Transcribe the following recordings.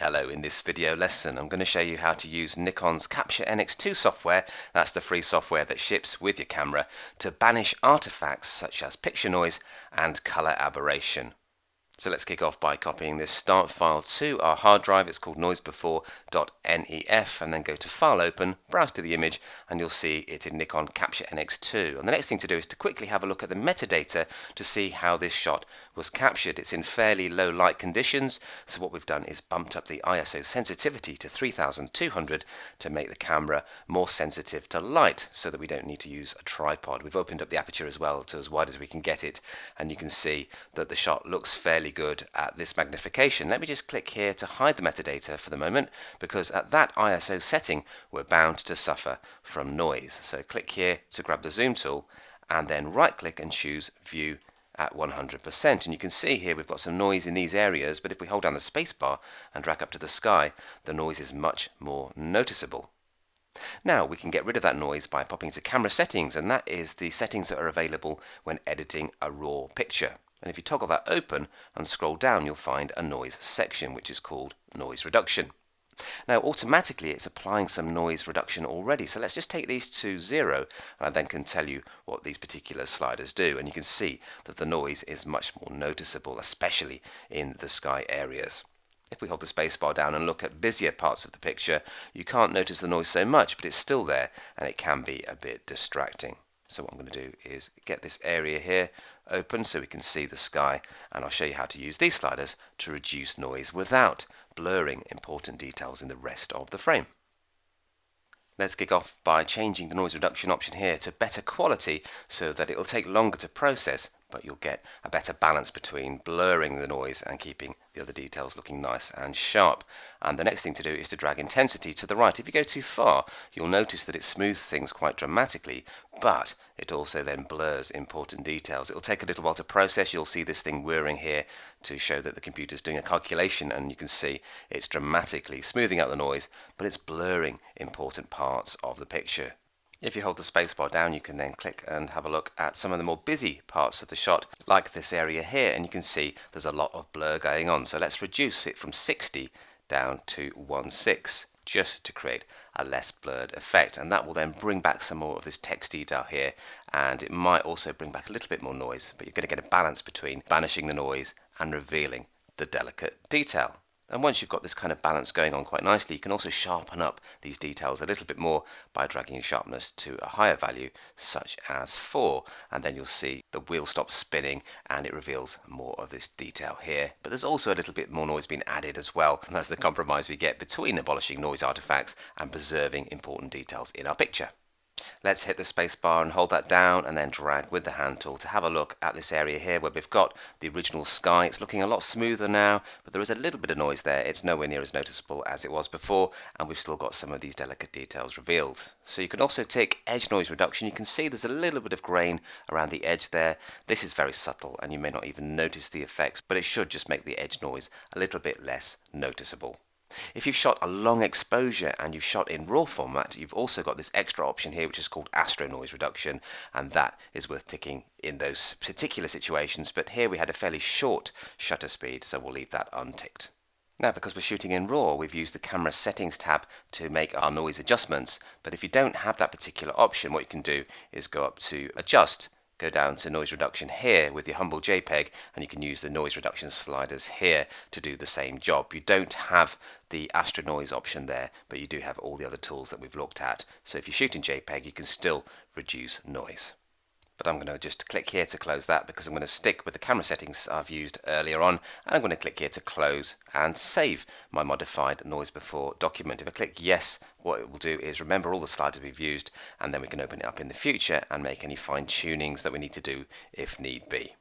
Hello, in this video lesson I'm going to show you how to use Nikon's Capture NX2 software, that's the free software that ships with your camera, to banish artifacts such as picture noise and color aberration. So let's kick off by copying this start file to our hard drive. It's called noisebefore.nef, and then go to File Open, browse to the image, and you'll see it in Nikon Capture NX2. And the next thing to do is to quickly have a look at the metadata to see how this shot was captured. It's in fairly low light conditions, so what we've done is bumped up the ISO sensitivity to 3200 to make the camera more sensitive to light so that we don't need to use a tripod. We've opened up the aperture as well to as wide as we can get it, and you can see that the shot looks fairly good at this magnification. Let me just click here to hide the metadata for the moment, because at that ISO setting we're bound to suffer from noise. So click here to grab the zoom tool and then right click and choose view at 100%, and you can see here we've got some noise in these areas, but if we hold down the space bar and drag up to the sky, the noise is much more noticeable. Now we can get rid of that noise by popping to camera settings, and that is the settings that are available when editing a raw picture. And if you toggle that open and scroll down, you'll find a noise section which is called noise reduction. Now automatically it's applying some noise reduction already, so let's just take these to 0 and I then can tell you what these particular sliders do, and you can see that the noise is much more noticeable, especially in the sky areas. If we hold the spacebar down and look at busier parts of the picture, you can't notice the noise so much, but it's still there and it can be a bit distracting. So what I'm going to do is get this area here open so we can see the sky, and I'll show you how to use these sliders to reduce noise without blurring important details in the rest of the frame. Let's kick off by changing the noise reduction option here to better quality so that it will take longer to process, but you'll get a better balance between blurring the noise and keeping the other details looking nice and sharp. And the next thing to do is to drag intensity to the right. If you go too far, you'll notice that it smooths things quite dramatically, but it also then blurs important details. It will take a little while to process. You'll see this thing whirring here to show that the computer's doing a calculation, and you can see it's dramatically smoothing out the noise, but it's blurring important parts of the picture. If you hold the spacebar down, you can then click and have a look at some of the more busy parts of the shot, like this area here, and you can see there's a lot of blur going on. So let's reduce it from 60 down to 1.6 just to create a less blurred effect, and that will then bring back some more of this text detail here, and it might also bring back a little bit more noise, but you're going to get a balance between banishing the noise and revealing the delicate detail. And once you've got this kind of balance going on quite nicely, you can also sharpen up these details a little bit more by dragging sharpness to a higher value, such as 4, and then you'll see the wheel stops spinning and it reveals more of this detail here. But there's also a little bit more noise being added as well, and that's the compromise we get between abolishing noise artifacts and preserving important details in our picture. Let's hit the spacebar and hold that down and then drag with the hand tool to have a look at this area here where we've got the original sky. It's looking a lot smoother now, but there is a little bit of noise there. It's nowhere near as noticeable as it was before, and we've still got some of these delicate details revealed. So you can also take edge noise reduction. You can see there's a little bit of grain around the edge there. This is very subtle and you may not even notice the effects, but it should just make the edge noise a little bit less noticeable. If you've shot a long exposure and you've shot in RAW format, you've also got this extra option here which is called astro noise reduction, and that is worth ticking in those particular situations, but here we had a fairly short shutter speed, so we'll leave that unticked. Now, because we're shooting in RAW, we've used the camera settings tab to make our noise adjustments, but if you don't have that particular option, what you can do is go up to adjust, go down to noise reduction here with your humble JPEG, and you can use the noise reduction sliders here to do the same job. You don't have the astro noise option there, but you do have all the other tools that we've looked at. So if you shoot in JPEG, you can still reduce noise. But I'm going to just click here to close that because I'm going to stick with the camera settings I've used earlier on, and I'm going to click here to close and save my modified noise before document. If I click yes, what it will do is remember all the sliders we've used, and then we can open it up in the future and make any fine tunings that we need to do if need be.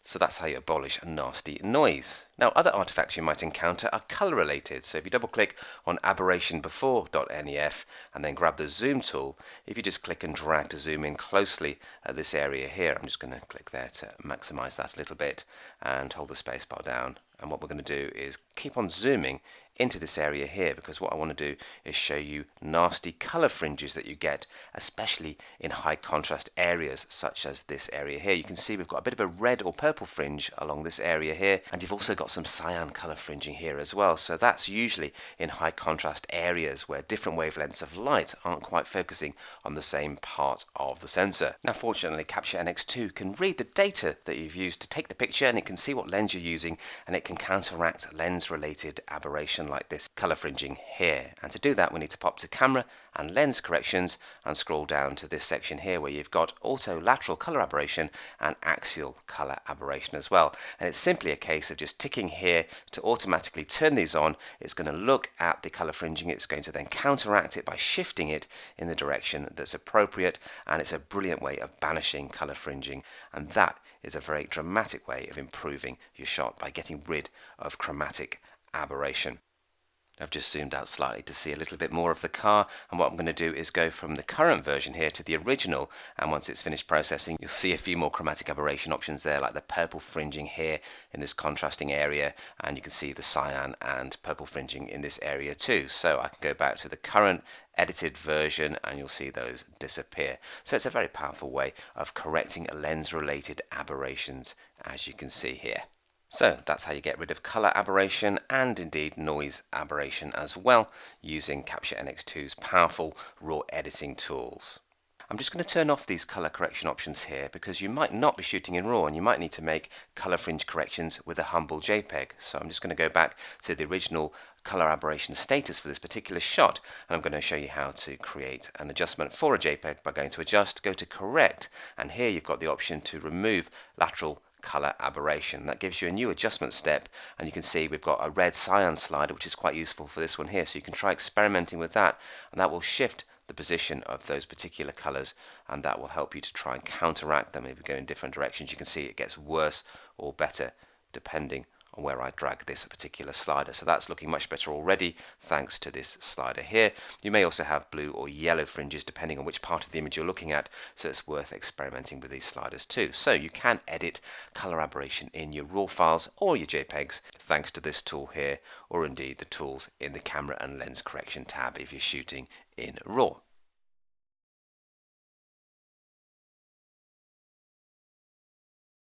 So that's how you abolish a nasty noise. Now, other artifacts you might encounter are color related. So if you double click on aberration before.nef and then grab the zoom tool, if you just click and drag to zoom in closely at this area here, I'm just going to click there to maximize that a little bit and hold the spacebar down. And what we're going to do is keep on zooming into this area here, because what I want to do is show you nasty color fringes that you get, especially in high contrast areas such as this area here. You can see we've got a bit of a red or purple fringe along this area here, and you've also got some cyan color fringing here as well. So that's usually in high contrast areas where different wavelengths of light aren't quite focusing on the same part of the sensor. Now fortunately, Capture NX2 can read the data that you've used to take the picture, and it can see what lens you're using, and it can counteract lens related aberration like this color fringing here. And to do that, we need to pop to camera and lens corrections and scroll down to this section here where you've got auto lateral color aberration and axial color aberration as well. And it's simply a case of just ticking here to automatically turn these on. It's going to look at the color fringing, it's going to then counteract it by shifting it in the direction that's appropriate, and it's a brilliant way of banishing color fringing, and that is a very dramatic way of improving your shot by getting rid of chromatic aberration. I've just zoomed out slightly to see a little bit more of the car, and what I'm going to do is go from the current version here to the original, and once it's finished processing you'll see a few more chromatic aberration options there, like the purple fringing here in this contrasting area, and you can see the cyan and purple fringing in this area too. So I can go back to the current edited version and you'll see those disappear. So it's a very powerful way of correcting lens related aberrations, as you can see here. So that's how you get rid of color aberration and indeed noise aberration as well, using Capture NX2's powerful raw editing tools. I'm just going to turn off these color correction options here because you might not be shooting in RAW and you might need to make color fringe corrections with a humble JPEG. So I'm just going to go back to the original color aberration status for this particular shot, and I'm going to show you how to create an adjustment for a JPEG by going to Adjust, go to Correct, and here you've got the option to remove lateral color aberration. That gives you a new adjustment step, and you can see we've got a red cyan slider which is quite useful for this one here, so you can try experimenting with that, and that will shift the position of those particular colors, and that will help you to try and counteract them if you go in different directions. You can see it gets worse or better depending on where I drag this particular slider. So that's looking much better already thanks to this slider here. You may also have blue or yellow fringes depending on which part of the image you're looking at, so it's worth experimenting with these sliders too. So you can edit color aberration in your RAW files or your JPEGs thanks to this tool here, or indeed the tools in the camera and lens correction tab if you're shooting in RAW.